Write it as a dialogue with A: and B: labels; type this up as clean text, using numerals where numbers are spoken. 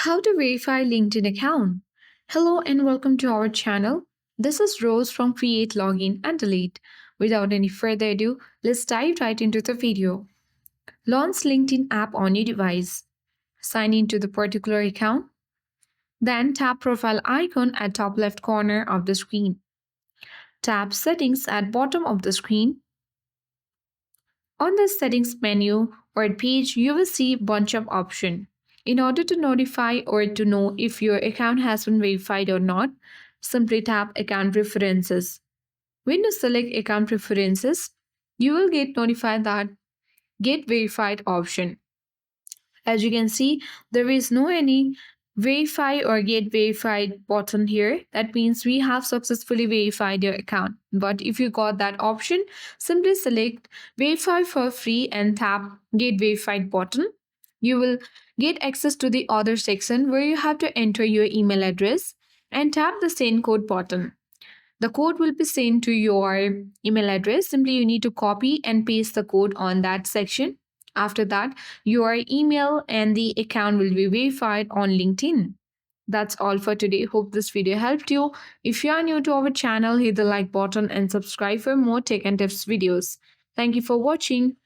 A: How to verify LinkedIn account. Hello and welcome to our channel. This is Rose from Create Login and Delete. Without any further ado, let's dive right into the video. Launch LinkedIn app on your device. Sign into the particular account. Then tap profile icon at top left corner of the screen. Tap settings at bottom of the screen. On the settings menu or page, you will see bunch of options. In order to notify or to know if your account has been verified or not, simply tap account preferences. When you select account preferences, you will get notified that get verified option. As you can see, there is no any verify or get verified button here. That means we have successfully verified your account. But if you got that option, simply select verify for free and tap get verified button. You will get access to the other section where you have to enter your email address and tap the send code button. The code will be sent to your email address. Simply, you need to copy and paste the code on that section. After that, your email and the account will be verified on LinkedIn. That's all for today. Hope this video helped you. If you are new to our channel, hit the like button and subscribe for more tech and tips videos. Thank you for watching.